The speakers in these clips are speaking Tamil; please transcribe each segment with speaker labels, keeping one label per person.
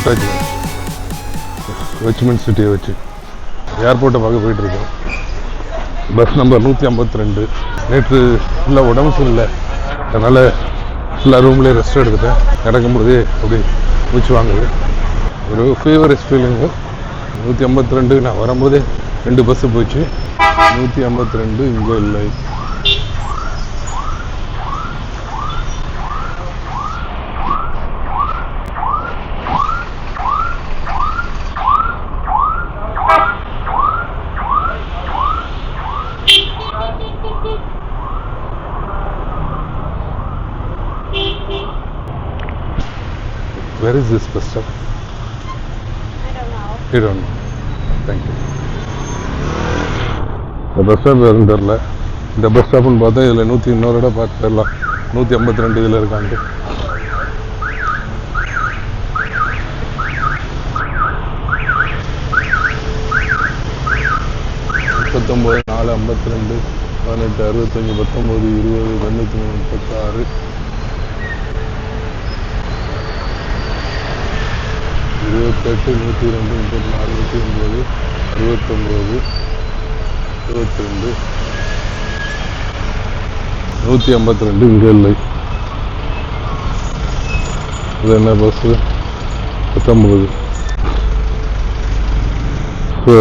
Speaker 1: விட்டாச்சு வெச்மெண்ட் சிட்டியை வச்சு ஏர்போர்ட்டை பார்க்க போயிட்டுருக்கோம். Bus number 152. நேற்று ஃபுல்லாக உடம்பு சரியில்லை, அதனால் ஃபுல்லாக ரூம்லேயே ரெஸ்ட் எடுத்துட்டேன். நடக்கும்போதே அப்படி மூச்சு வாங்குது, ஒரு ஃபீவரஸ் ஃபீலிங்கு. 152 நான் வரும்போதே 2 பஸ்ஸு போச்சு. 152 இங்கே இல்லை. Where is this bus stop?
Speaker 2: I don't know.
Speaker 1: You don't know. Thank you. இந்த பஸ் ஸ்டாப் எதுவும் தெரில. இந்த பஸ் ஸ்டாப்னு பார்த்தா இதில் 102 இடம் பார்த்து தரலாம். 152 இதில் இருக்கான்ட்டு. முப்பத்தொம்பது 4 52 18 65 19 20 93 36 28 102 34 29 69 22 152 இங்கே இல்லை. இது என்ன பஸ்ஸு? 19. ஸோ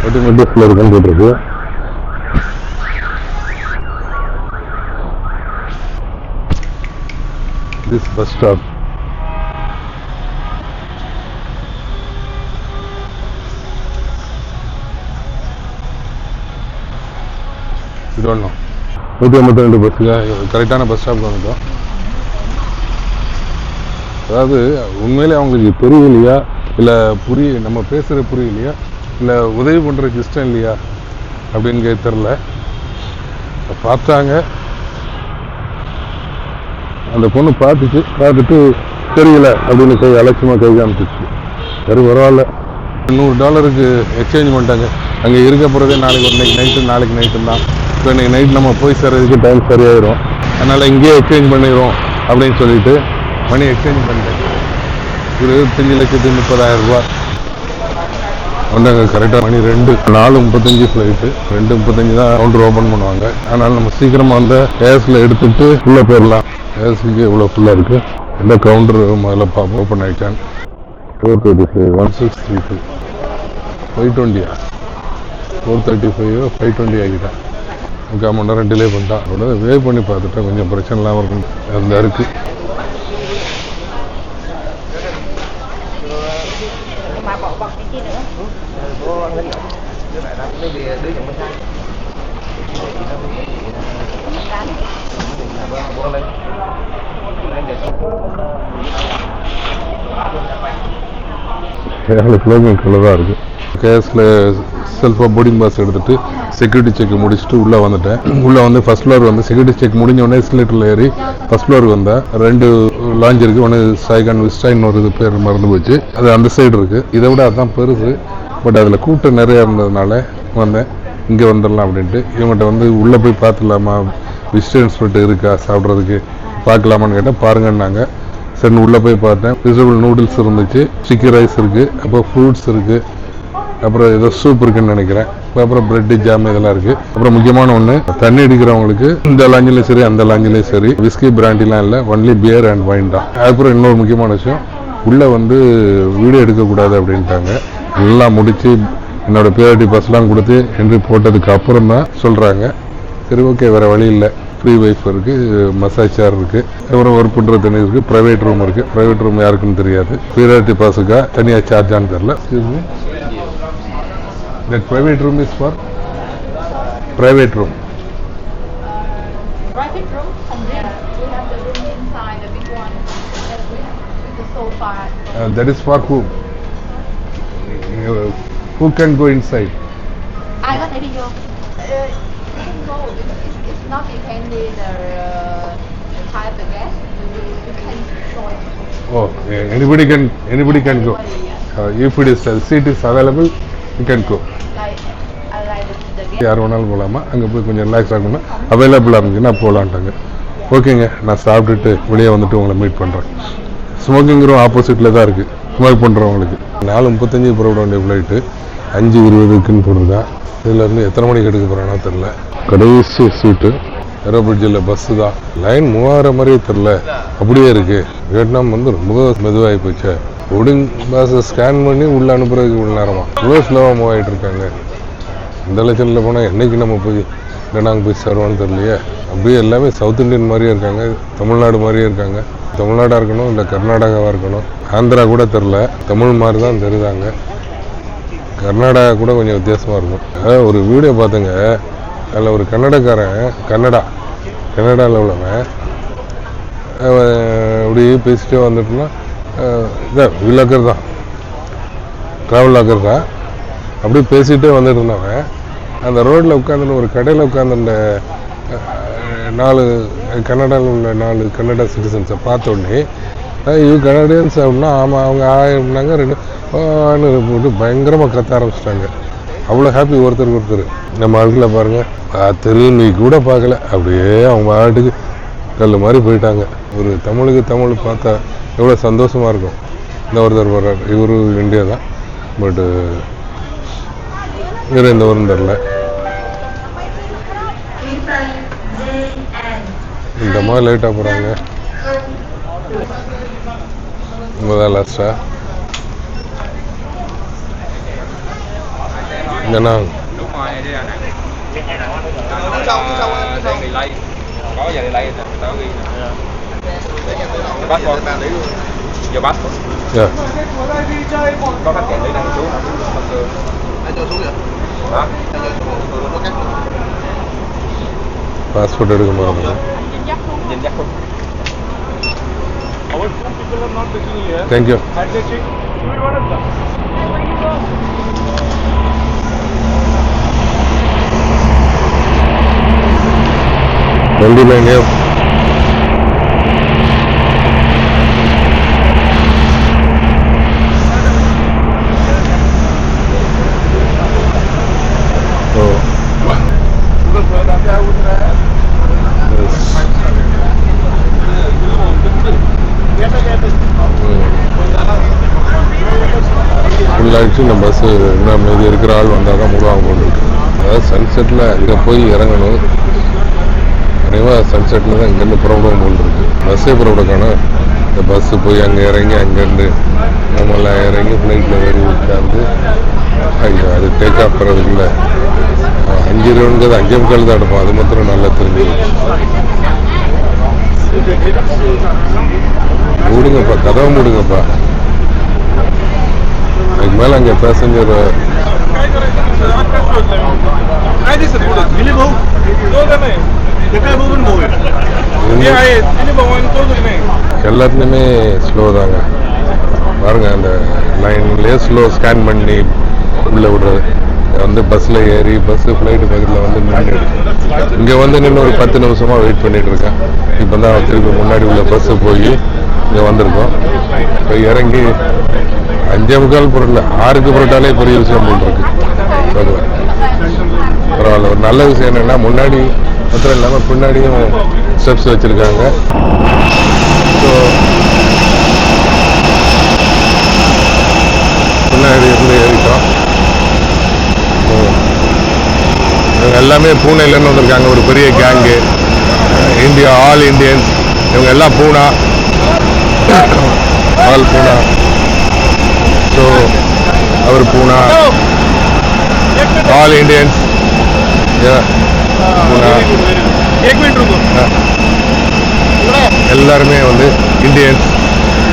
Speaker 1: ஆட்டோமேட்டிக்கில் இருக்குன்னு போட்டிருக்கு. This bus stop. You don't know. 152 பஸ்ஸுங்க கரெக்டான பஸ் ஸ்டாப் வந்துட்டோம். அதாவது உண்மையிலே அவங்களுக்கு தெரியலையா, இல்லை நம்ம பேசுகிற புரியலையா, இல்லை உதவி பண்ணுறதுக்கு இஷ்டம் இல்லையா அப்படின்னு தெரில. பார்த்தாங்க, அந்த பொண்ணு பார்த்துட்டு தெரியல அப்படின்னு அலட்சியமாக கை காமிச்சிச்சு. சரி பரவாயில்ல, $100 எக்ஸ்சேஞ்ச் பண்ணிட்டாங்க. அங்கே இருக்க போகிறதே நாளைக்கு நைட்டு தான். இப்போ இன்றைக்கி நைட் நம்ம போய் சேர்றதுக்கு டைம் சரியாயிடும், அதனால் இங்கேயே எக்ஸ்சேஞ்ச் பண்ணிடுவோம் அப்படின்னு சொல்லிட்டு மணி எக்ஸ்சேஞ்ச் பண்ணிட்டேன். 25,30,000 ரூபா வந்தாங்க. கரெக்டாக மணி 2 4:35 ஃப்ளைட்டு. 2:35 தான் கவுண்டர் ஓப்பன் பண்ணுவாங்க. அதனால் நம்ம சீக்கிரமாக அந்த கேஸில் எடுத்துகிட்டு உள்ளே போயிடலாம். கேஸுக்கு எவ்வளோ ஃபுல்லாக இருக்குது. எந்த கவுண்டர் முதல்ல பார்ப்போம். ஓப்பன் ஆகிட்டான். 435 1632 520 435 520 ஆகிட்டான். 3/4 மணி நேரம் டிலே பண்ணிட்டான். அதோட வே பண்ணி பார்த்துட்டேன், கொஞ்சம் பிரச்சனை இல்லாமல் இருக்கும். அதில் இருக்குது. கிலோமீட்டரில் தான் இருக்குது. கேஸில் செல்ஃபாக போர்டிங் பாஸ் எடுத்துகிட்டு செக்யூரிட்டி செக் முடிச்சுட்டு உள்ளே வந்துட்டேன். உள்ளே வந்து ஃபஸ்ட் ஃப்ளோர் வந்து செக்யூரிட்டி செக் முடிஞ்சோடனே எஸ்கலேட்டரில் ஏறி ஃபஸ்ட் ஃப்ளோருக்கு வந்தேன். 2 லாஞ்ச் இருக்குது. ஒன்று சாய்கான் விஸ்டாயின் ஒரு பேர் மறந்து போச்சு, அது அந்த சைடு இருக்குது. இதை விட அதுதான் பெருசு. பட் அதில் கூட்டம் நிறையா இருந்ததுனால வந்தேன், இங்கே வந்துடலாம் அப்படின்ட்டு. இவங்ககிட்ட வந்து உள்ளே போய் பார்த்துலாமா, விசிட்டர் இன்ஸ்பெக்டர் இருக்கா சாப்பிட்றதுக்கு பார்க்கலாமான்னு கேட்டால் பாருங்கன்னாங்க. சரி உள்ளே போய் பார்த்தேன். வெஜிடபிள் நூடுல்ஸ் இருந்துச்சு, சிக்கன் ரைஸ் இருக்குது, அப்புறம் ஃப்ரூட்ஸ் இருக்குது, அப்புறம் ஏதோ சூப் இருக்குன்னு நினைக்கிறேன். அப்புறம் பிரெட்டு ஜாம் இதெல்லாம் இருக்குது. அப்புறம் முக்கியமான ஒன்று, தண்ணி அடிக்கிறவங்களுக்கு இந்த லாஞ்சிலையும் சரி அந்த லாஞ்சிலையும் சரி விஸ்கி பிராண்டிலாம் இல்லை, ஒன்லி பியர் அண்ட் வைன் தான். அப்புறம் இன்னொரு முக்கியமான விஷயம், உள்ளே வந்து வீடியோ எடுக்கக்கூடாது அப்படின்ட்டாங்க. எல்லாம் முடித்து என்னோடய பிஆர்டி பாஸ்லாம் கொடுத்து என்ட்ரி போட்டதுக்கு அப்புறம் தான் சொல்கிறாங்க. சரி ஓகே, வேறு வழி இல்லை. ஃப்ரீ வைஃப் இருக்குது, மசாஜ் சேர் இருக்குது, அப்புறம் ஒர்க் பண்ணுற தண்ணி இருக்குது, ப்ரைவேட் ரூம் இருக்குது. ப்ரைவேட் ரூம் யாருக்குன்னு தெரியாது. பிஆர்டி பாஸுக்கா தனியாக சார்ஜான்னு தெரில. That private room is for private room.
Speaker 2: Private room, and then we have the room inside, the big one, with the sofa.
Speaker 1: That is for who? Who can go inside?
Speaker 2: I got the video. You can go. It's not depending the type of guest. You can choose.
Speaker 1: Oh, anybody can go. If it is seat is available, you can go.
Speaker 2: Like the
Speaker 1: யார் வேணாலும் போகலாமா, அங்கே போய் கொஞ்சம் ரிலாக்ஸ் ஆகணும்னா அவைலபிளாக இருந்துச்சுன்னா போகலான்ட்டாங்க. ஓகேங்க, நான் சாப்பிட்டுட்டு வெளியே வந்துட்டு உங்களை மீட் பண்ணுறேன். ஸ்மோக்கிங் ரூம் ஆப்போசிட்டில் தான் இருக்குது. ஸ்மோக் பண்ணுறவங்களுக்கு 4:35 புறப்பட வேண்டிய ஃப்ளைட்டு 5:20க்குன்னு போட்டிருக்கேன். இதுலேருந்து எத்தனை மணிக்கு எடுக்க போகிறானோ தெரில. கடைசி சீட்டு ஏரோ பிரிட்ஜில் பஸ்ஸு தான். லைன் மூவாகிற மாதிரியே தெரில, அப்படியே இருக்குது. வியட்நாம் வந்து ரொம்ப மெதுவாகி போச்சு. போர்டிங் பாஸை ஸ்கேன் பண்ணி உள்ளே அனுப்புறதுக்கு இவ்வளோ நேரமாக இவ்வளோ ஸ்லோவாக மூவ் ஆகிட்டு இருக்காங்க. இந்த லட்சத்தில் போனால் என்றைக்கு நம்ம போய் நாங்கள் போய் சேருவான்னு தெரியலையே. அப்படியே எல்லாமே சவுத் இண்டியன் மாதிரியே இருக்காங்க, தமிழ்நாடு மாதிரியே இருக்காங்க. தமிழ்நாடாக இருக்கணும் இல்லை கர்நாடகாவாக இருக்கணும், ஆந்திரா கூட தெரில, தமிழ் மாதிரி தான் தெரியுதாங்க. கர்நாடகா கூட கொஞ்சம் வித்தியாசமாக இருக்கும். அதாவது ஒரு வீடியோ பார்த்துங்க, அதில் ஒரு கன்னடக்காரன் கன்னடாவில் உள்ளவன் அப்படி பேசிட்டே வந்துட்டுனா இதான் வில்லாக்கர் தான், ட்ராவல் லாக்கர் தான். அப்படி பேசிகிட்டே வந்துட்டு இருந்தவன் அந்த ரோட்டில் உட்காந்துட்டு ஒரு கடையில் உட்காந்துருந்த 4 கன்னடாவில் உள்ள 4 கன்னடா சிட்டிசன்ஸை பார்த்த உடனே யூ கனடியன்ஸ் அப்படின்னா ஆமாம் அவங்க ஆயிருந்தாங்க 2 போட்டு பயங்கரமாக கத்த ஆரம்பிச்சிட்டாங்க. அவ்வளோ ஹாப்பி ஒருத்தருக்கு. நம்ம ஆட்களை பாருங்கள், திரும்பி கூட பார்க்கல, அப்படியே அவங்க பாட்டுக்கு கல் மாதிரி போயிட்டாங்க. ஒரு தமிழுக்கு தமிழ் பார்த்தா எவ்வளோ சந்தோஷமாக இருக்கும். இந்த ஒருத்தர் வர்றார், இவரு இந்தியா தான், பட்டு வேறு எந்த ஊரும் தெரில. இந்த மாதிரி லேட்டாக போகிறாங்க. நம்ம தான் லாஸ்டா Nha Trang.
Speaker 3: Đúng rồi, đi Đà Nẵng. Đề nghị lây. Có giờ đi lây người ta có ghi nè. Passport. Giờ passport.
Speaker 1: Yeah.
Speaker 3: Có khách kẹt đi đang xuống nè. Anh cho xuống vậy? Hả?
Speaker 1: Passport எடுக்க போகிறோம்.
Speaker 3: Nhìn dắt luôn. Our people are not taking here.
Speaker 1: Thank you.
Speaker 3: Had they check? You will want to.
Speaker 1: வண்டி லைன் ஃபுல்லாகிடுச்சு. நம்ம பஸ்ஸு இன்னும் மீதி இருக்கிற ஆள் வந்தால் தான் முழுவாக கொண்டுருக்கு. அதாவது சன்செட்டில் இங்கே போய் இறங்கணும். நிறைவாக சன்செட்டில் தான் இங்கேருந்து புறப்படும் போல் இருக்குது. பஸ்ஸே புறப்படக்கான இந்த பஸ்ஸு போய் அங்கே இறங்கி அங்கேருந்து நம்மளாம் இறங்கி ஃப்ளைட்டில் ஏறி உட்காந்து ஐயோ அது டேக் ஆஃப் பண்ணுறதுக்குள்ள 5:20 5:45 தான் எடுப்போம். அது மாத்திரம் நல்லா தெரிஞ்சு மூடுங்கப்பா, கதவை மூடுங்கப்பா. அதுக்கு மேலே அங்கே பேசஞ்சர் எல்லாத்துலேயுமே ஸ்லோ தாங்க. பாருங்கள், அந்த லைன்லேயே ஸ்லோ ஸ்கேன் பண்ணி உள்ளே விடுறது. வந்து பஸ்ஸில் ஏறி பஸ்ஸு ஃப்ளைட்டு பக்கத்தில் வந்து நின்று இங்கே வந்து நின்று ஒரு 10 நிமிஷமாக வெயிட் பண்ணிகிட்டு இருக்கேன். இப்போ தான் திருப்பி முன்னாடி உள்ள பஸ்ஸு போய் இங்கே வந்திருக்கோம். இப்போ இறங்கி 5:45 புரட்டல 6க்கு புரட்டாலே பெரிய விஷயம் போட்டுருக்கு. பரவாயில்ல. ஒரு நல்ல விஷயம் என்னென்னா முன்னாடி மாத்திரம் இல்லாமல் பின்னாடியும் ஸ்டெப்ஸ் வச்சுருக்காங்க. ஸோ பின்னாடி இருந்து ஏறிட்டோம். இவங்க எல்லாமே பூனேலேருந்து வந்திருக்காங்க. ஒரு பெரிய கேங்கு, இந்தியா, ஆல் இண்டியன்ஸ். இவங்க எல்லாம் பூனா, ஆல் பூனா. ஸோ அவர் பூனா, ஆல் இண்டியன்ஸ் பூனா. எல்லாருமே வந்து இண்டியன்ஸ்.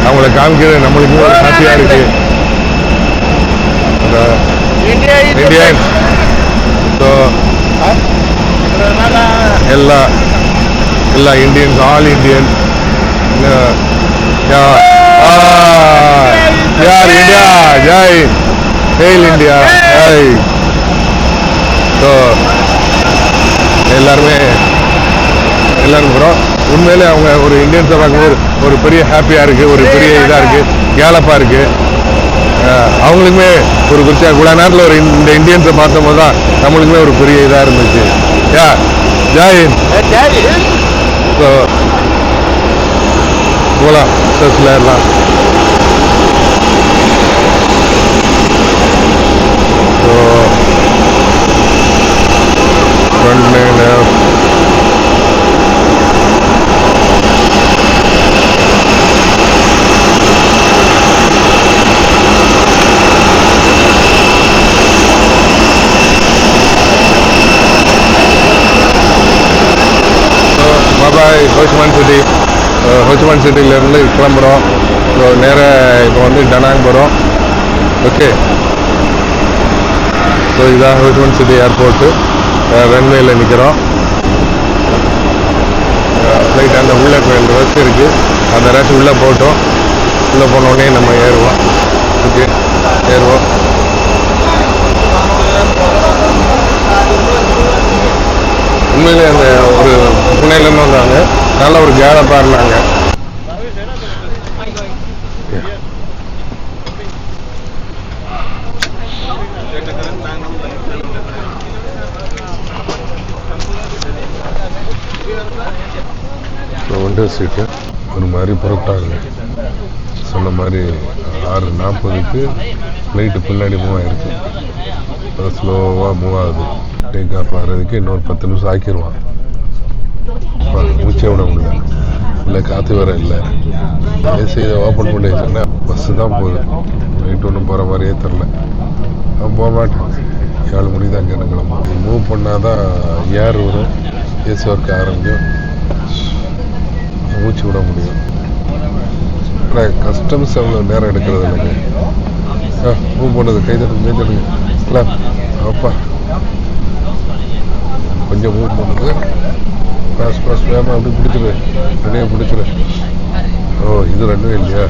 Speaker 1: அவங்கள காமிக்கிறது நம்மளுக்கு ஒரு ஹாப்பியாக இருக்கு. இண்டியன்ஸ். ஸோ எல்லா இண்டியன்ஸ், ஆல் இண்டியன்ஸ். யார் India Jai, hail India Jai. So எல்லாரும் உண்மையிலே அவங்க ஒரு இந்தியன்ஸை பார்க்கும்போது ஒரு பெரிய ஹாப்பியாக இருக்குது, ஒரு பெரிய இதாக இருக்குது, கேலப்பாக இருக்குது. அவங்களுக்குமே ஒரு குறிச்சா கூட நேரத்தில் ஒரு இந்த இந்தியன்ஸை பார்த்தபோது தான் நம்மளுக்குமே ஒரு பெரிய இதாக இருந்துச்சு. ஜெய். ஸோ போகலாம், பஸ்ஸில் ஏறலாம். So front line Ho Chi Minh city. Ho Chi Minh சிட்டியிலேருந்து கிளம்புறோம். ஸோ நேராக இப்போ வந்து டனாங் போகிறோம். ஓகே, ஸோ இதுதான் ஹோச்சிமான் சிட்டி ஏர்போர்ட்டு. ரன்வேயில் நிற்கிறோம். ஃப்ளைட் அந்த உள்ளே 2 ரஷ் இருக்குது. அந்த ரஷ் உள்ளே போட்டோம். உள்ளே போனோடனே நம்ம ஏறுவோம். ஓகே, ஏறுவோம். உண்மையிலே அந்த ஒரு புனேலேருந்து வந்தாங்க. நல்ல ஒரு கேலப்பாக இருந்தாங்க. விண்டோ சீட்டு ஒரு மாதிரி புறப்பட்டாங்க. சொன்ன மாதிரி 6:40க்கு ஃப்ளைட்டு பின்னாடி மூவ் ஆகிருக்கு. ஸ்லோவாக மூவ் ஆகுது. டேக் ஆஃப் ஆகிறதுக்கு இன்னொரு 10 நிமிஷம் ஆக்கிடுவான். மூச்சே விட முடியல. இல்லை, காற்று வேற இல்லை. ஏசி இதை ஓப்பன் பண்ணி வச்சோன்னா பஸ்ஸு தான் போகுது. நைட்டு ஒன்றும் போகிற மாதிரியே தெரில. அவன் போக மாட்டேன். 7 மணி தான் அங்கே கிளம்ப. மூவ் பண்ணால் தான் ஏர் வரும், ஏசி ஒர்க் ஆரம்பிக்கும், மூச்சு விட முடியும். ஆனால் கஸ்டம்ஸ் அவ்வளோ நேரம் எடுக்கிறது இல்லைங்க. மூவ் பண்ணது கைதடுங்க. இல்லை அப்பா, கொஞ்சம் மூவ் பண்ணுது. பாஸ் வேகமாக அப்படி பிடிச்சிரு, ரெண்டையும் பிடிச்சிரு. ஓ, இது ரெண்டுமே இல்லையா?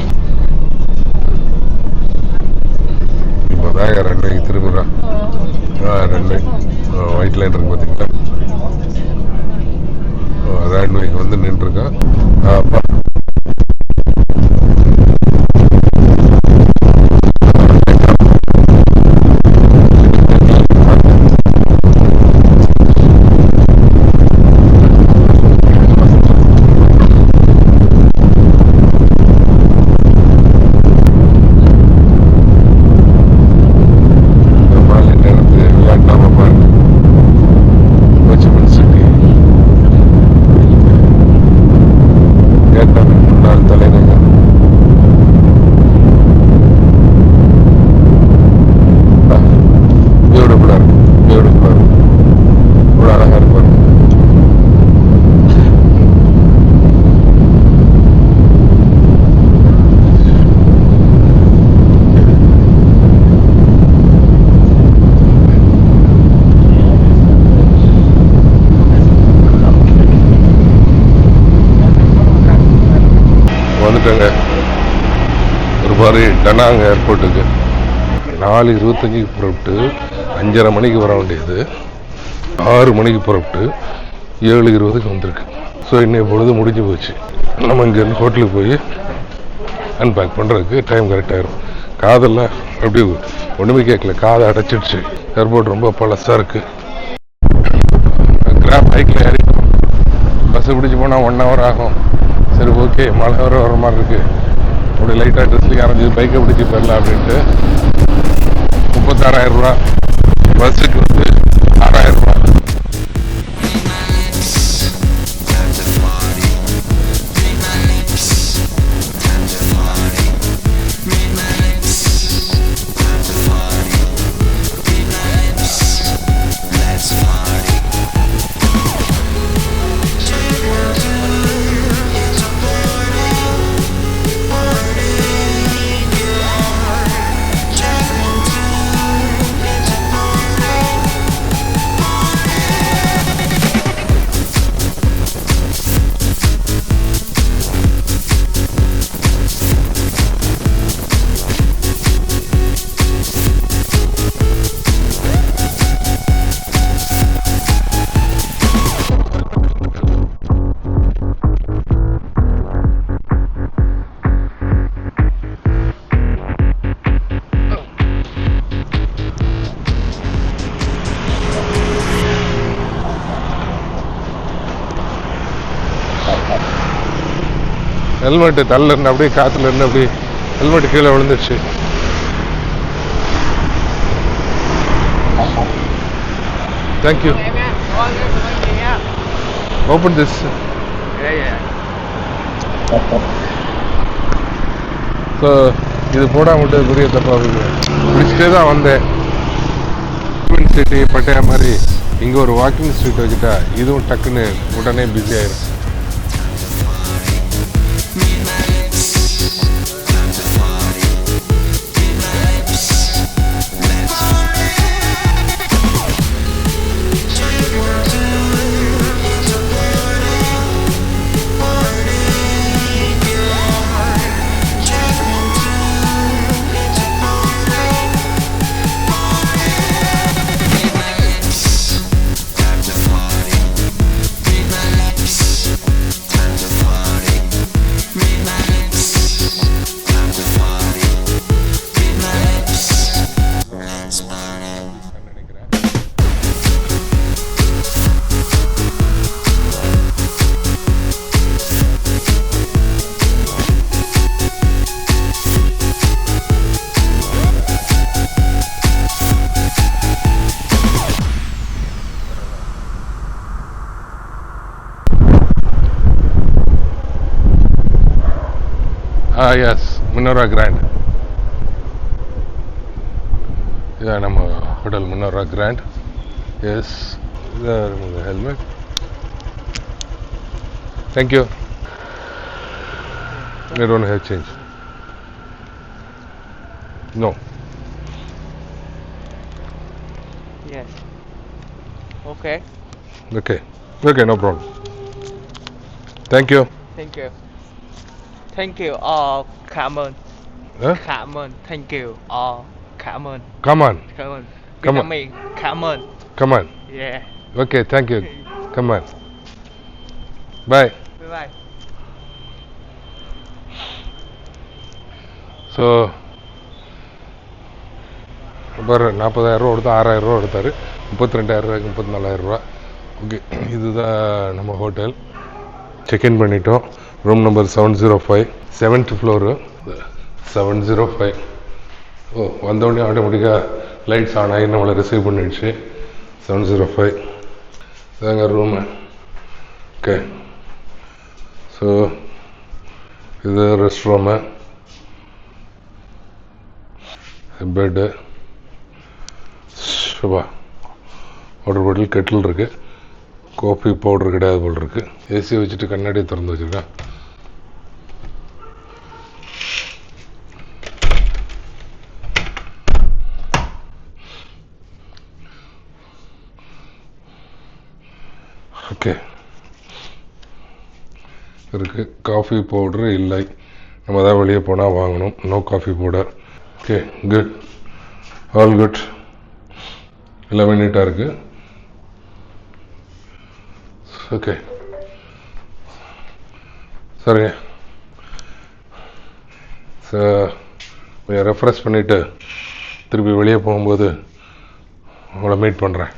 Speaker 1: இப்போ தாங்க ரன்வேக்கு திரும்புகிறான். ரன்வே ஒயிட் லைன் இருக்கு பார்த்தீங்களா? ரன்வேக்கு வந்து நின்றுருக்கான். அப்பா, வந்துட்டேங்க ஒரு மாதிரி டனாங் ஏர்போர்ட்டுக்கு. 4:25க்கு புறப்பட்டு 5:30 மணிக்கு வர வேண்டியது 6 மணிக்கு புறப்பட்டு 7:20க்கு வந்திருக்கு. ஸோ இன்னைக்கு பொழுது முடிஞ்சு போச்சு. நம்ம இங்கேருந்து ஹோட்டலுக்கு போய் அன்பேக் பண்ணுறதுக்கு டைம் கரெக்டாகிடும். காதெல்லாம் அப்படி ஒன்றுமே கேட்கல, காதை அடைச்சிடுச்சு. ஏர்போர்ட் ரொம்ப பழசாக இருக்குது. கிராப் பைக்கில் ஏறிட்டோம். பஸ்ஸு பிடிச்சி போனால் 1 hour ஆகும். சரி, ஓகே, மழை வர மாதிரி இருக்குது. அப்படி லைட்டாக ட்ரெஸ்லிங் அரைஞ்சி பைக்கை பிடிச்சி போயிடலாம் அப்படின்ட்டு 36,000 ரூபா. பஸ்ஸுக்கு வந்து 6,000 ரூபா. ஹெல்மெட்டு தள்ள இருந்து அப்படியே காற்றுல இருந்து அப்படியே ஹெல்மெட் கீழே விழுந்துருச்சு. தேங்க்யூ. Open this. ஸோ இது போடாம விட்டது பெரிய தப்பாக பிடிச்சிட்டே தான் வந்தேன். சிட்டி பட்டையா மாதிரி இங்கே ஒரு வாக்கிங் ஸ்ட்ரீட் வச்சுட்டா இதுவும் டக்குன்னு உடனே பிஸி ஆயிடும். எஸ், முன்னோரா கிராண்ட். இதான் நம்ம ஹோட்டல் முன்னோரா கிராண்ட். எஸ், இதான் helmet. Thank you. I don't have change. No.
Speaker 4: Yes. Okay.
Speaker 1: Okay. Okay, no problem. Thank you.
Speaker 4: Thank you. Thank you. Cảm ơn.
Speaker 1: Huh?
Speaker 4: Cảm ơn. Thank you. Cảm ơn.
Speaker 1: Come on.
Speaker 4: Cảm ơn.
Speaker 1: Come on.
Speaker 4: Vietnamese. Cảm ơn.
Speaker 1: Come on.
Speaker 4: Yeah.
Speaker 1: Okay, thank you. Come on. Bye.
Speaker 4: Bye bye.
Speaker 1: So பாரு 40,000 கொடுத்தா 6,000 எடுத்தார். 32,000 34,000. ஓகே, இதுதான் நம்ம ஹோட்டல். செக்இன் பண்ணிட்டோம். Room number 705, 7th floor 705. ஓ, வந்தோடனே ஆட்டோமேட்டிக்காக லைட்ஸ் ஆன் ஆகி நம்மளை ரிசீவ் பண்ணிடுச்சு. 705 இதாங்க ரூமு. ஓகே, ஸோ இது ரெஸ்ட் ரூமு, பெட்டு, சுபா வாட்டர் பாட்டில், கெட்டில் இருக்குது. காஃபி பவுடர் கிடையாது போல் இருக்குது. ஏசி வச்சுட்டு கண்ணாடியை திறந்து வச்சுருக்கேன். ஓகே, இருக்குது. காஃபி பவுடரு இல்லை, நம்ம தான் வெளியே போனால் வாங்கணும். No coffee powder. Okay, good, all good. எல்லாமே நீட்டாக இருக்குது. ஓகே, சரிங்க. கொஞ்சம் ரெஃப்ரெஷ் பண்ணிவிட்டு திருப்பி வெளியே போகும்போது உங்களை மீட் பண்ணுறேன்.